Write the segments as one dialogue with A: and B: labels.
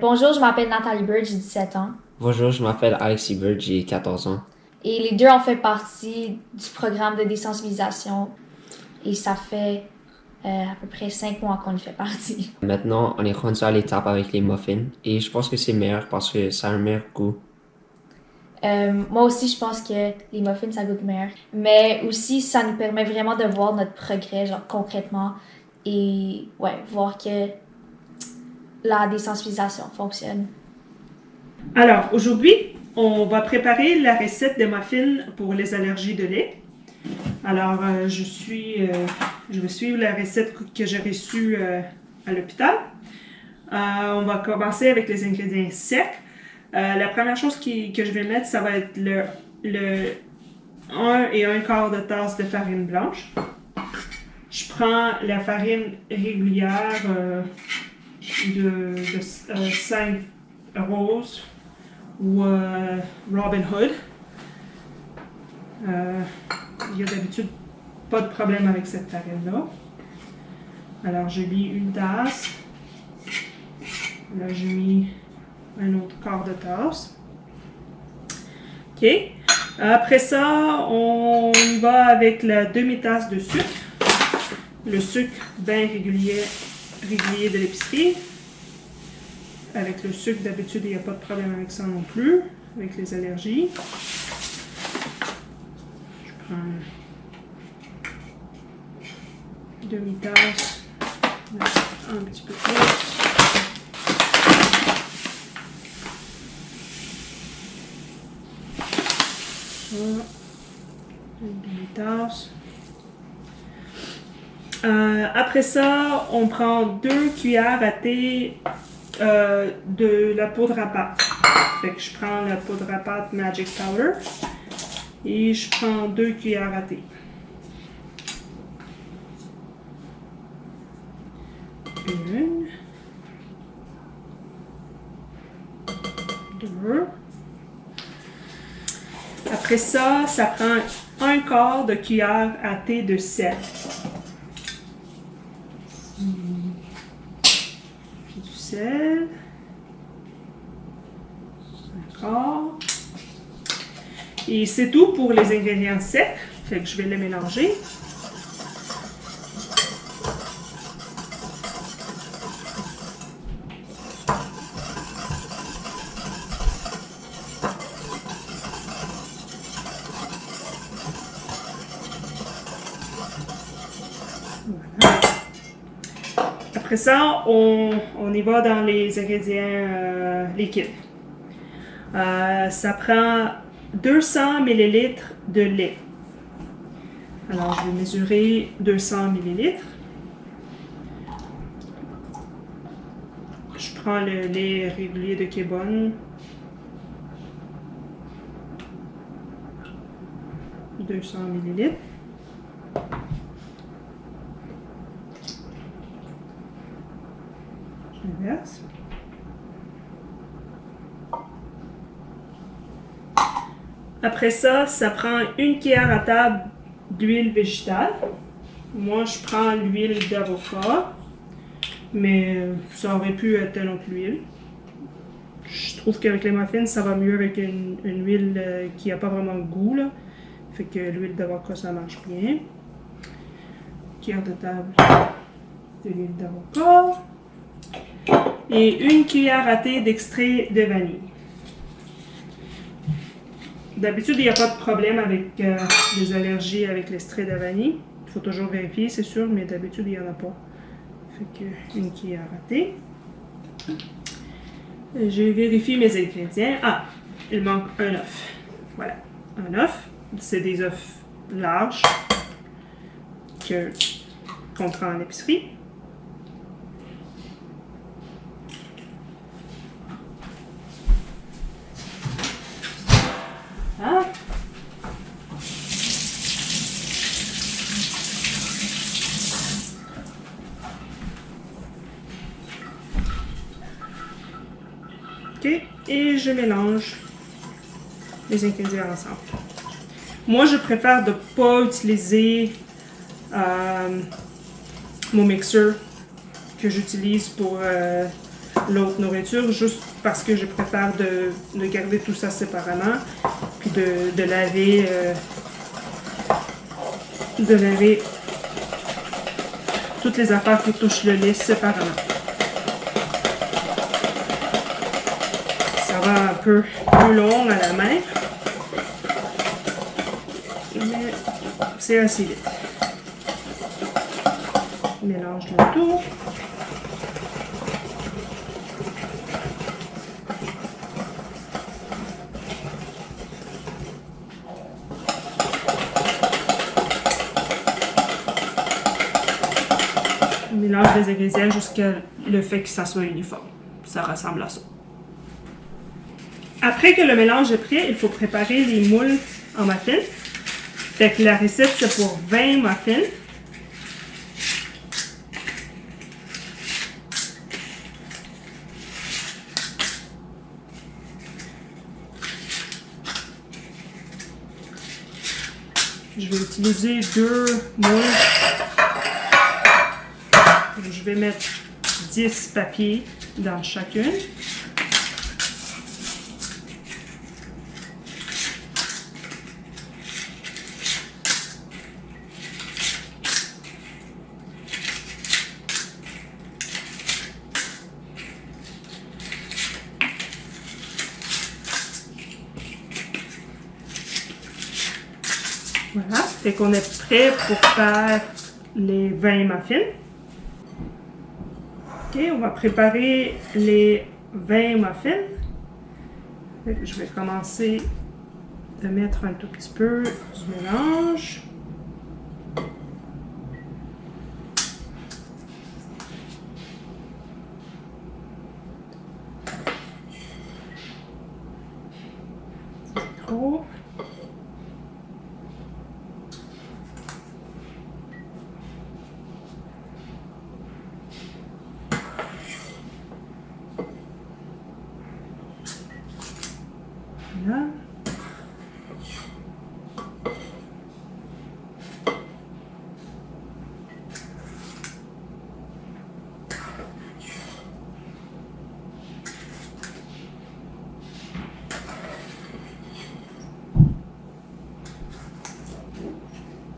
A: Bonjour, je m'appelle Nathalie Bird, j'ai 17 ans.
B: Bonjour, je m'appelle Alexis Bird, j'ai 14 ans.
A: Et les deux ont fait partie du programme de désensibilisation. Et ça fait à peu près 5 mois qu'on y fait partie.
B: Maintenant, on est rendu à l'étape avec les muffins et je pense que c'est meilleur parce que ça a un meilleur goût.
A: Moi aussi, je pense que les muffins, ça goûte meilleur. Mais aussi, ça nous permet vraiment de voir notre progrès, genre concrètement. Et ouais, voir que la désensibilisation fonctionne.
C: Alors, aujourd'hui, on va préparer la recette de muffins pour les allergies de lait. Alors, je vais suivre la recette que j'ai reçue à l'hôpital. On va commencer avec les ingrédients secs. La première chose que je vais mettre, ça va être le 1 et 1 quart de tasse de farine blanche. Je prends la farine régulière de 5 roses ou Robin Hood. Il y a d'habitude pas de problème avec cette farine-là. Alors, j'ai mis une tasse. Là, j'ai mis un autre quart de tasse. OK. Après ça, on y va avec la demi-tasse de sucre. Le sucre bien régulier de l'épicerie. Avec le sucre, d'habitude, il n'y a pas de problème avec ça non plus, avec les allergies. Je prends une demi-tasse, un petit peu plus. Ça, une demi-tasse. Après ça, on prend 2 cuillères à thé de la poudre à pâte. Fait que je prends la poudre à pâte Magic Powder et je prends 2 cuillères à thé. Une. Deux. Après ça, ça prend un quart de cuillère à thé de sel. Du sel. Encore. Et c'est tout pour les ingrédients secs. Fait que je vais les mélanger. Voilà. Après ça, on y va dans les ingrédients liquides. Ça prend 200 ml de lait. Alors, je vais mesurer 200 ml. Je prends le lait régulier de Kébonne. 200 ml. Je verse. Après ça, ça prend une cuillère à table d'huile végétale. Moi, je prends l'huile d'avocat, mais ça aurait pu être une autre huile. Je trouve qu'avec les muffins, ça va mieux avec une huile qui n'a pas vraiment de goût, là. Fait que l'huile d'avocat, ça marche bien. Cuillère de table d'huile d'avocat. Et une cuillère à thé d'extrait de vanille. D'habitude, il n'y a pas de problème avec les allergies avec l'extrait de vanille. Il faut toujours vérifier, c'est sûr, mais d'habitude, il n'y en a pas. Fait que une cuillère à thé. Je vérifie mes ingrédients. Ah, il manque un œuf. Voilà, un œuf. C'est des œufs larges qu'on prend en épicerie. Ah. OK, et je mélange les ingrédients ensemble. Moi, je préfère de ne pas utiliser mon mixeur que j'utilise pour l'autre nourriture juste parce que je préfère de garder tout ça séparément, puis de laver toutes les affaires qui touchent le lait séparément. Ça va un peu plus long à la main, mais c'est assez vite. Mélange le tout. Mélange les ingrédients jusqu'à le fait que ça soit uniforme. Ça ressemble à ça. Après que le mélange est prêt, il faut préparer les moules en muffins. Fait que la recette, c'est pour 20 muffins. Je vais utiliser 2 moules. Je vais mettre 10 papiers dans chacune. Voilà, fait qu'on est prêt pour faire les 20 muffins. Ok, on va préparer les 20 muffins. Je vais commencer de mettre un tout petit peu du mélange. C'est trop. Voilà.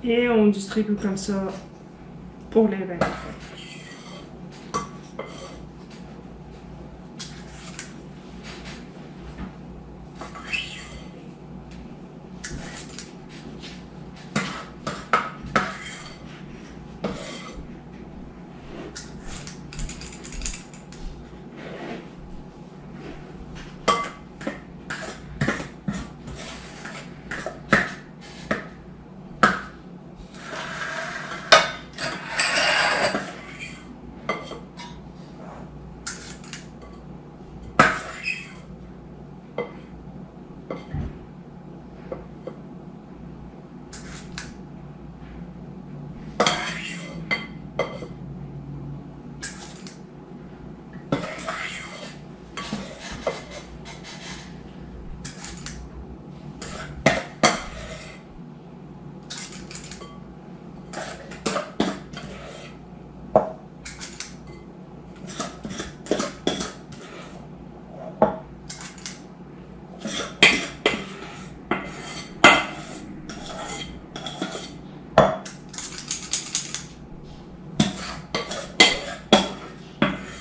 C: Et on distribue comme ça pour les 20.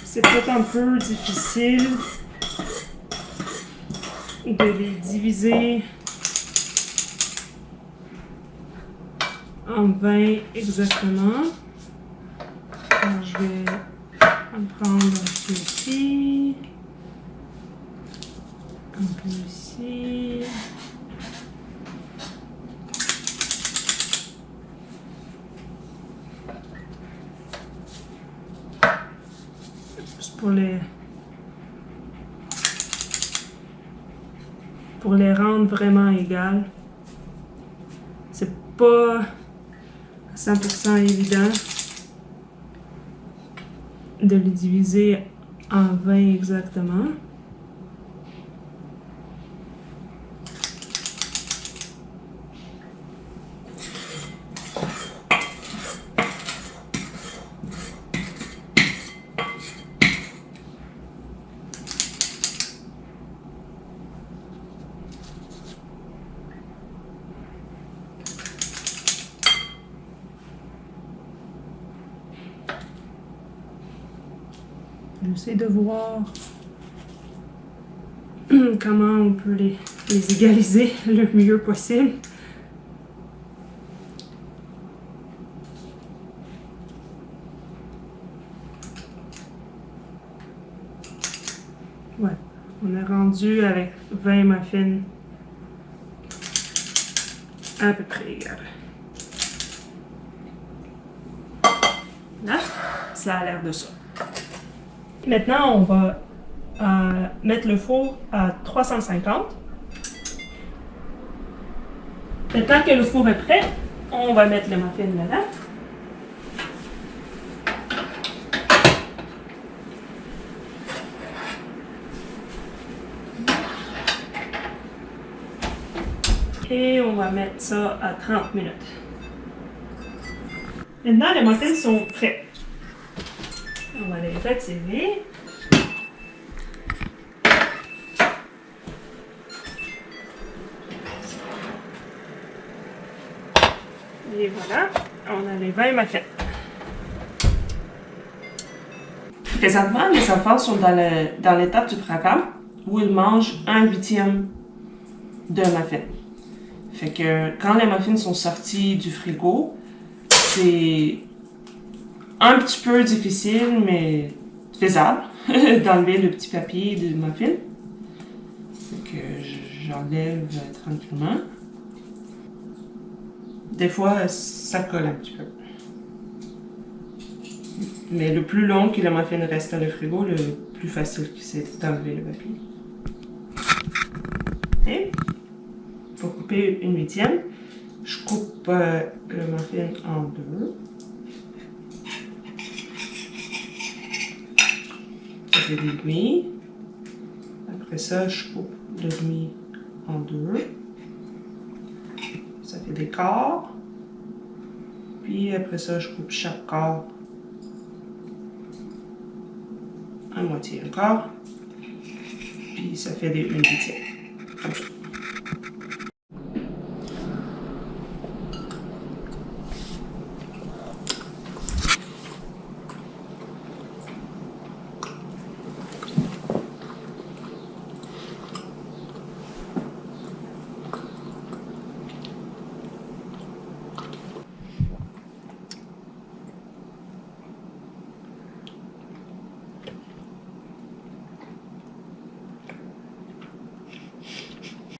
C: C'est peut-être un peu difficile de les diviser en 20 exactement. Alors, je vais en prendre un peu ici, un peu ici. Juste pour les rendre vraiment égales. C'est pas 100% évident de les diviser en 20 exactement. J'essaie de voir comment on peut les égaliser le mieux possible. Ouais, on est rendu avec 20 muffins à peu près égal. Là, ça a l'air de ça. Maintenant, on va mettre le four à 350. Maintenant que le four est prêt, on va mettre le muffin dedans. Et on va mettre ça à 30 minutes. Maintenant, les muffins sont prêts. On va les retirer. Et voilà, on a les 20 muffins. Présentement, les enfants sont dans l'étape du programme où ils mangent 1/8 d'un muffin. Fait que quand les muffins sont sortis du frigo, c'est un petit peu difficile, mais faisable, d'enlever le petit papier du muffin. Fait que j'enlève tranquillement. Des fois, ça colle un petit peu. Mais le plus long que le muffin reste dans le frigo, le plus facile c'est d'enlever le papier. Et pour couper 1/8, je coupe le muffin en deux. Ça fait des demi. Après ça, je coupe le demi en deux. Ça fait des quarts. Puis après ça, je coupe chaque quart à moitié, un quart. Puis ça fait des 1/8. Comme ça.